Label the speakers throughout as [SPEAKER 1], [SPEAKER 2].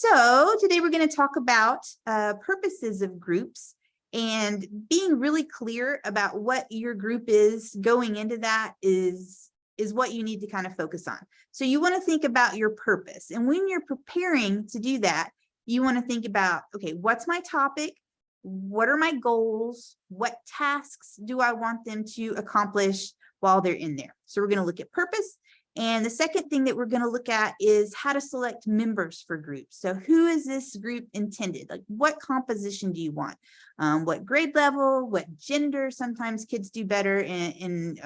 [SPEAKER 1] So today we're going to talk about purposes of groups and being really clear about what your group is going into that is what you need to kind of focus on. So you want to think about your purpose. And when you're preparing to do that, you want to think about, okay, what's my topic? What are my goals? What tasks do I want them to accomplish while they're in there? So we're going to look at purpose. And the second thing that we're going to look at is how to select members for groups. So who is this group intended? Like, what composition do you want? What grade level, what gender? Sometimes kids do better in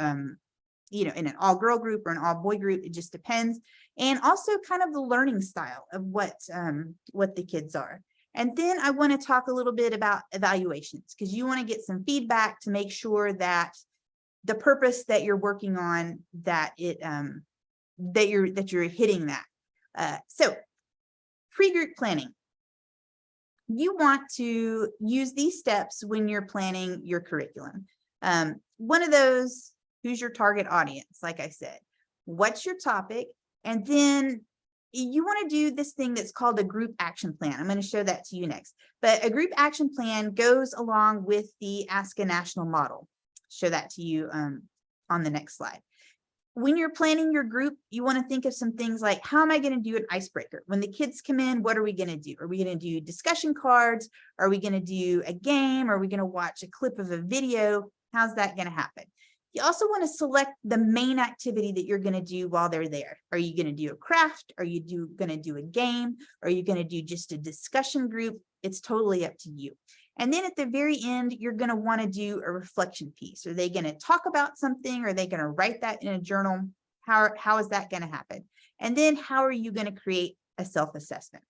[SPEAKER 1] in an all-girl group or an all-boy group. It just depends. And also kind of the learning style of what the kids are. And then I want to talk a little bit about evaluations, because you want to get some feedback to make sure that the purpose that you're working on, that it that you're hitting that. So pre-group planning. You want to use these steps when you're planning your curriculum. One of those, who's your target audience? Like I said, what's your topic? And then you want to do this thing that's called a group action plan. I'm going to show that to you next. But a group action plan goes along with the ASCA National Model. Show that to you on the next slide. When you're planning your group, you want to think of some things like, how am I going to do an icebreaker? When the kids come in, what are we going to do? Are we going to do discussion cards? Are we going to do a game? Are we going to watch a clip of a video? How's that going to happen? You also want to select the main activity that you're going to do while they're there. Are you going to do a craft? Are you going to do a game? Are you going to do just a discussion group? It's totally up to you. And then at the very end, you're going to want to do a reflection piece. Are they going to talk about something? Are they going to write that in a journal? How is that going to happen? And then how are you going to create a self-assessment?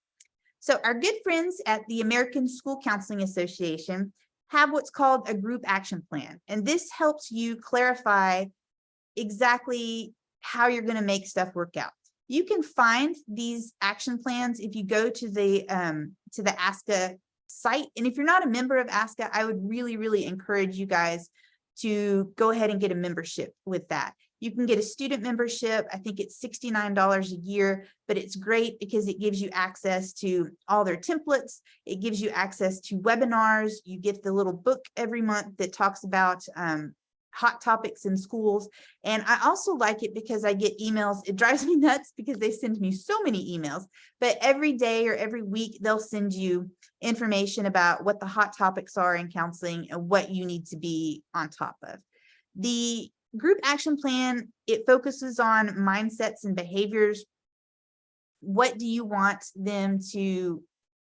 [SPEAKER 1] So our good friends at the American School Counseling Association have what's called a group action plan. And this helps you clarify exactly how you're going to make stuff work out. You can find these action plans if you go to the ASCA site. And if you're not a member of ASCA, I would really, really encourage you guys to go ahead and get a membership with that. You can get a student membership. I think it's $69 a year, but it's great because it gives you access to all their templates. It gives you access to webinars. You get the little book every month that talks about hot topics in schools. And I also like it because I get emails. It drives me nuts because they send me so many emails, but every day or every week, they'll send you information about what the hot topics are in counseling and what you need to be on top of. The group action plan, it focuses on mindsets and behaviors. What do you want them to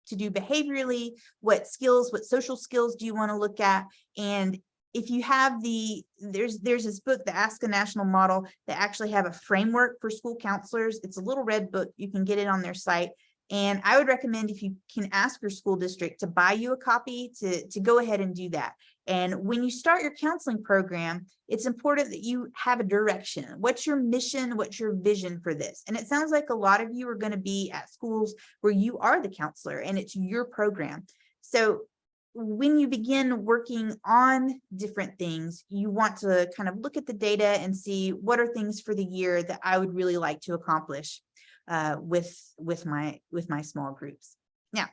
[SPEAKER 1] do behaviorally? What skills, what social skills do you want to look at? And if you have there's this book, the ASCA National Model, that actually have a framework for school counselors. It's a little red book. You can get it on their site. And I would recommend, if you can, ask your school district to buy you a copy, to go ahead and do that. And when you start your counseling program, it's important that you have a direction. What's your mission? What's your vision for this? And it sounds like a lot of you are going to be at schools where you are the counselor and it's your program. So when you begin working on different things, you want to kind of look at the data and see what are things for the year that I would really like to accomplish with my small groups. Now,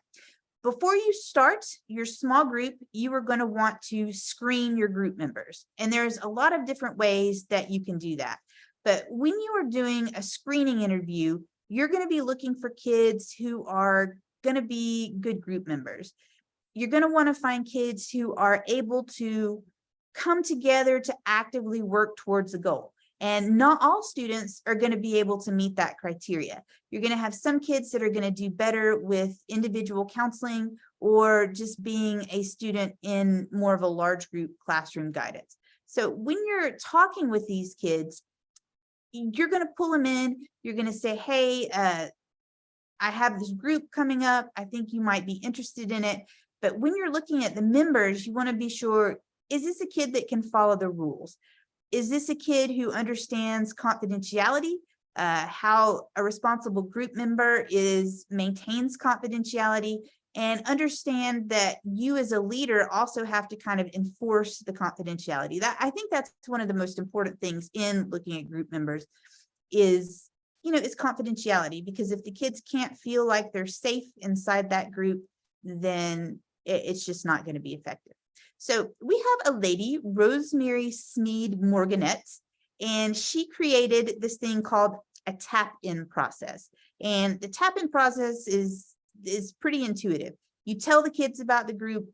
[SPEAKER 1] before you start your small group, you are going to want to screen your group members. And there's a lot of different ways that you can do that. But when you are doing a screening interview, you're going to be looking for kids who are going to be good group members. You're going to want to find kids who are able to come together to actively work towards a goal. And not all students are going to be able to meet that criteria. You're going to have some kids that are going to do better with individual counseling or just being a student in more of a large group classroom guidance. So when you're talking with these kids, you're going to pull them in. You're going to say, hey, I have this group coming up. I think you might be interested in it. But when you're looking at the members, you want to be sure, is this a kid that can follow the rules? Is this a kid who understands confidentiality, how a responsible group member maintains confidentiality, and understand that you as a leader also have to kind of enforce the confidentiality? I think that's one of the most important things in looking at group members, is is confidentiality, because if the kids can't feel like they're safe inside that group, then it's just not going to be effective. So we have a lady, Rosemary Smead Morganette, and she created this thing called a tap-in process. And the tap-in process is pretty intuitive. You tell the kids about the group,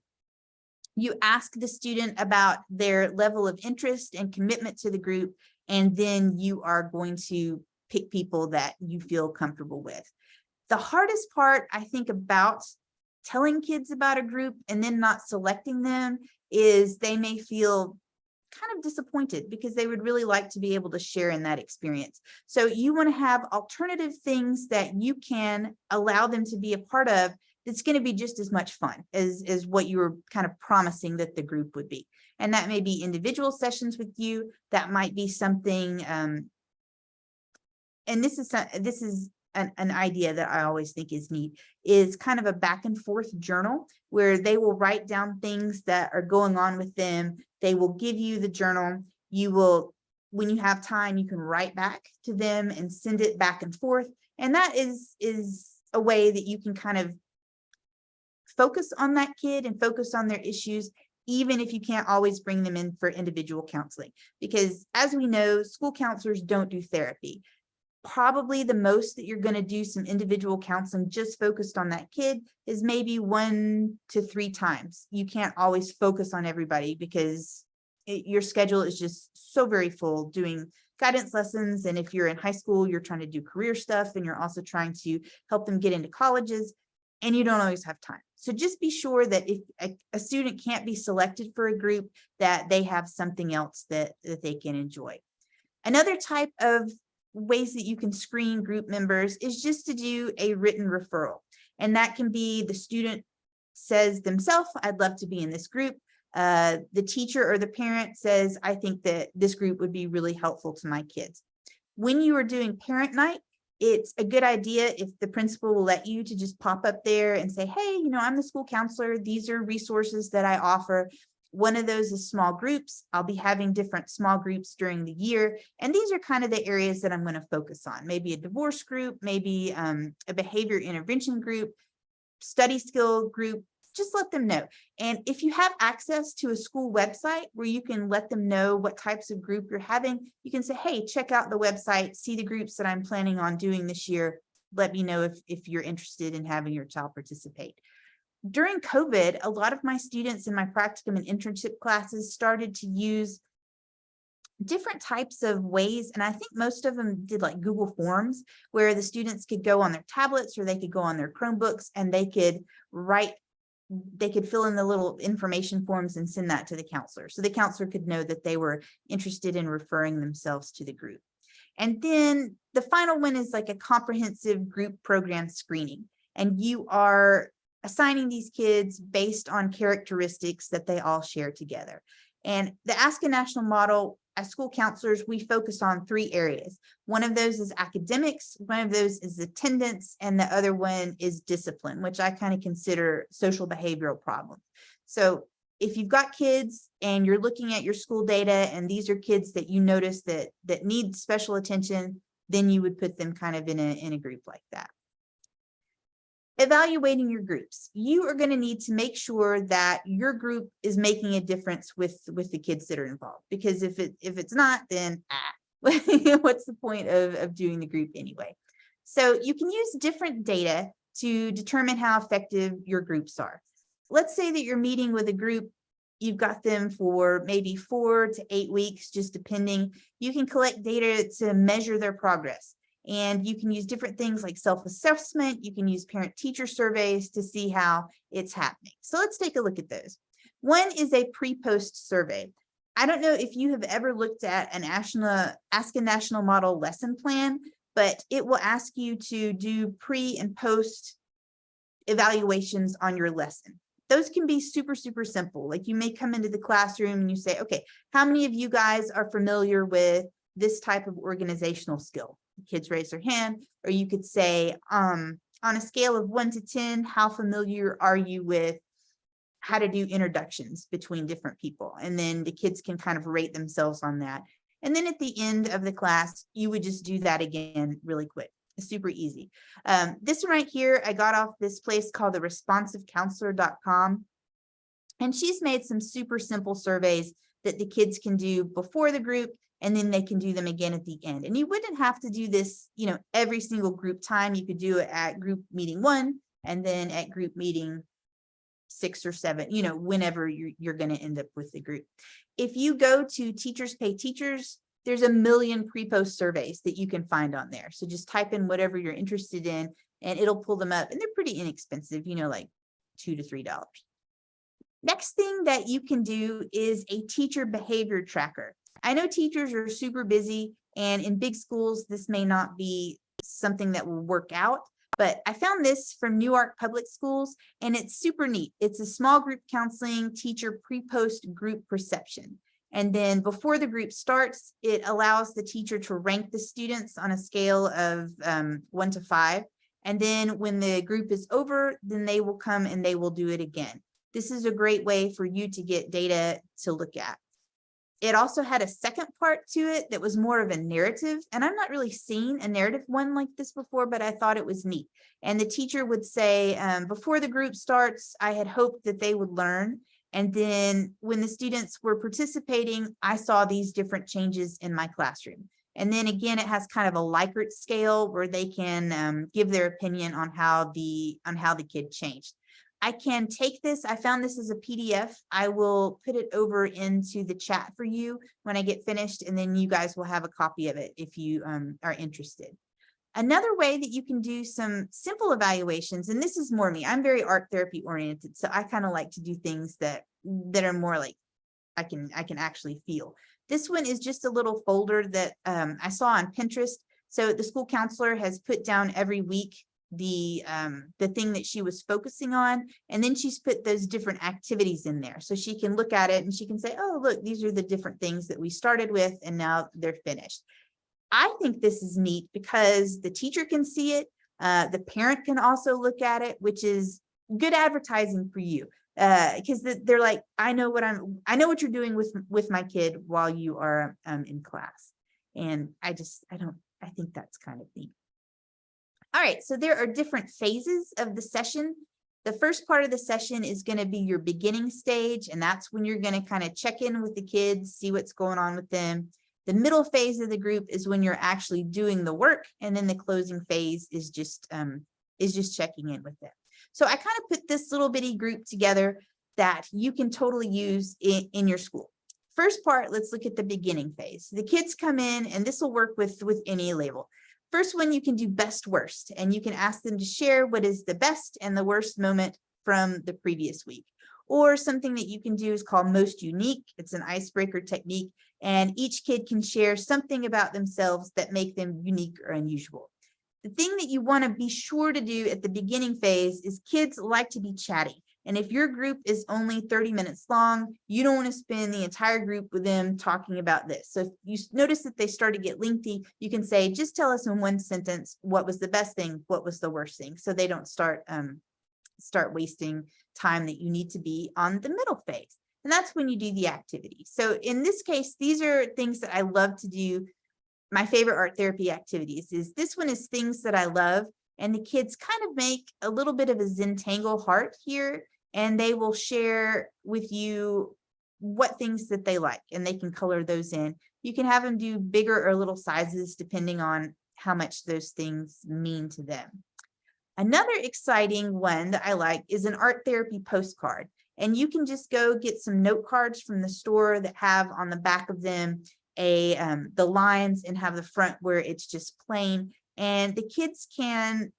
[SPEAKER 1] you ask the student about their level of interest and commitment to the group, and then you are going to pick people that you feel comfortable with. The hardest part, I think, about telling kids about a group and then not selecting them is they may feel kind of disappointed because they would really like to be able to share in that experience. So you want to have alternative things that you can allow them to be a part of that's going to be just as much fun as what you were kind of promising that the group would be. And that may be individual sessions with you. That might be something, and this is an idea that I always think is neat, is kind of a back and forth journal where they will write down things that are going on with them. They will give you the journal. You will, when you have time, you can write back to them and send it back and forth. And that is a way that you can kind of focus on that kid and focus on their issues, even if you can't always bring them in for individual counseling. Because as we know, school counselors don't do therapy. Probably the most that you're going to do some individual counseling just focused on that kid is maybe 1 to 3 times. You can't always focus on everybody because your schedule is just so very full doing guidance lessons. And if you're in high school, you're trying to do career stuff and you're also trying to help them get into colleges, and you don't always have time. So just be sure that if a student can't be selected for a group, that they have something else that they can enjoy. Another type of ways that you can screen group members is just to do a written referral. And that can be the student says themselves, I'd love to be in this group. The teacher or the parent says, I think that this group would be really helpful to my kids. When you are doing parent night, it's a good idea if the principal will let you to just pop up there and say, hey, I'm the school counselor. These are resources that I offer. One of those is small groups. I'll be having different small groups during the year. And these are kind of the areas that I'm going to focus on. Maybe a divorce group, maybe a behavior intervention group, study skill group. Just let them know. And if you have access to a school website where you can let them know what types of group you're having, you can say, hey, check out the website, see the groups that I'm planning on doing this year. Let me know if you're interested in having your child participate. During COVID, a lot of my students in my practicum and internship classes started to use different types of ways. And I think most of them did like Google Forms, where the students could go on their tablets or they could go on their Chromebooks and they could fill in the little information forms and send that to the counselor. So the counselor could know that they were interested in referring themselves to the group. And then the final one is like a comprehensive group program screening. And you are assigning these kids based on characteristics that they all share together. And the Ask a National model, as school counselors, we focus on 3 areas. One of those is academics, one of those is attendance, and the other one is discipline, which I kind of consider social behavioral problems. So if you've got kids and you're looking at your school data and these are kids that you notice that need special attention, then you would put them kind of in a group like that. Evaluating your groups. You are going to need to make sure that your group is making a difference with the kids that are involved, because if it's not, then what's the point of doing the group anyway? So you can use different data to determine how effective your groups are. Let's say that you're meeting with a group, you've got them for maybe 4 to 8 weeks, just depending. You can collect data to measure their progress. And you can use different things like self-assessment. You can use parent-teacher surveys to see how it's happening. So let's take a look at those. One is a pre-post survey. I don't know if you have ever looked at an Ask a National Model lesson plan, but it will ask you to do pre and post evaluations on your lesson. Those can be super, super simple. Like you may come into the classroom and you say, okay, how many of you guys are familiar with this type of organizational skill? Kids raise their hand. Or you could say, on a scale of 1 to 10, how familiar are you with how to do introductions between different people? And then the kids can kind of rate themselves on that. And then at the end of the class, you would just do that again really quick. Super easy. This one right here, I got off this place called the responsivecounselor.com. And she's made some super simple surveys that the kids can do before the group, and then they can do them again at the end. And you wouldn't have to do this, every single group time. You could do it at group meeting 1 and then at group meeting 6 or 7, whenever you're going to end up with the group. If you go to Teachers Pay Teachers, there's a million pre-post surveys that you can find on there. So just type in whatever you're interested in and it'll pull them up, and they're pretty inexpensive, like $2 to $3. Next thing that you can do is a teacher behavior tracker. I know teachers are super busy, and in big schools, this may not be something that will work out, but I found this from Newark Public Schools, and it's super neat. It's a small group counseling teacher pre-post group perception. And then before the group starts, it allows the teacher to rank the students on a scale of 1 to 5. And then when the group is over, then they will come and they will do it again. This is a great way for you to get data to look at. It also had a second part to it that was more of a narrative, and I'm not really seeing a narrative one like this before, but I thought it was neat. And the teacher would say, before the group starts, I had hoped that they would learn. And then when the students were participating, I saw these different changes in my classroom. And then again, it has kind of a Likert scale where they can give their opinion on how the kid changed. I can take this. I found this as a PDF. I will put it over into the chat for you when I get finished, and then you guys will have a copy of it if you are interested. Another way that you can do some simple evaluations, and this is more me, I'm very art therapy oriented, so I kind of like to do things that are more like I can actually feel. This one is just a little folder that I saw on Pinterest. So the school counselor has put down every week the thing that she was focusing on, and then she's put those different activities in there so she can look at it and she can say, oh, look, these are the different things that we started with and now they're finished. I think this is neat because the teacher can see it, the parent can also look at it, which is good advertising for you, because they're like, I know what you're doing with my kid while you are in class. And I think that's kind of neat. All right, so there are different phases of the session. The first part of the session is going to be your beginning stage, and that's when you're going to kind of check in with the kids, see what's going on with them. The middle phase of the group is when you're actually doing the work, and then the closing phase is just checking in with them. So I kind of put this little bitty group together that you can totally use in your school. First part, let's look at the beginning phase. The kids come in, and this will work with any label. First one, you can do best worst, and you can ask them to share what is the best and the worst moment from the previous week. Or something that you can do is called most unique. It's an icebreaker technique, and each kid can share something about themselves that make them unique or unusual. The thing that you want to be sure to do at the beginning phase is kids like to be chatty. And if your group is only 30 minutes long, you don't want to spend the entire group with them talking about this. So if you notice that they start to get lengthy, you can say, just tell us in one sentence, what was the best thing? What was the worst thing? So they don't start wasting time that you need to be on the middle phase. And that's when you do the activity. So in this case, these are things that I love to do. My favorite art therapy activities is this one is things that I love. And the kids kind of make a little bit of a Zentangle heart here, and they will share with you what things that they like, and they can color those in. You can have them do bigger or little sizes depending on how much those things mean to them. Another exciting one that I like is an art therapy postcard. And you can just go get some note cards from the store that have on the back of them the lines and have the front where it's just plain. And the kids can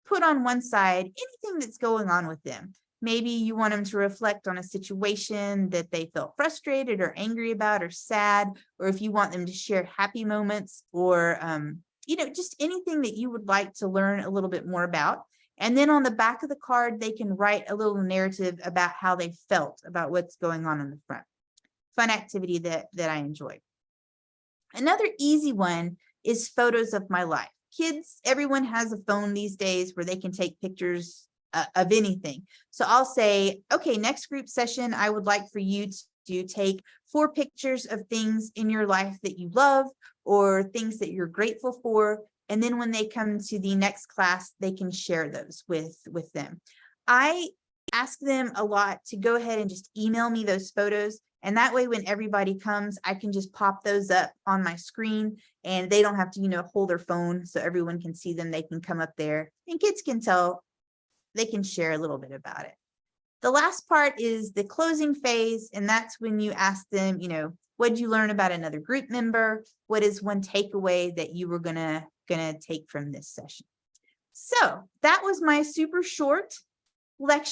[SPEAKER 1] put on one side anything that's going on with them. Maybe you want them to reflect on a situation that they felt frustrated or angry about or sad, or if you want them to share happy moments or, just anything that you would like to learn a little bit more about. And then on the back of the card, they can write a little narrative about how they felt about what's going on in the front. Fun activity that I enjoy. Another easy one is photos of my life. Kids, everyone has a phone these days where they can take pictures of anything. So I'll say, okay, next group session, I would like for you to take 4 pictures of things in your life that you love or things that you're grateful for. And then when they come to the next class, they can share those with them. I ask them a lot to go ahead and just email me those photos. And that way, when everybody comes, I can just pop those up on my screen and they don't have to, hold their phone so everyone can see them. They can come up there and kids can tell, they can share a little bit about it. The last part is the closing phase. And that's when you ask them, what did you learn about another group member? What is one takeaway that you were gonna take from this session? So that was my super short lecture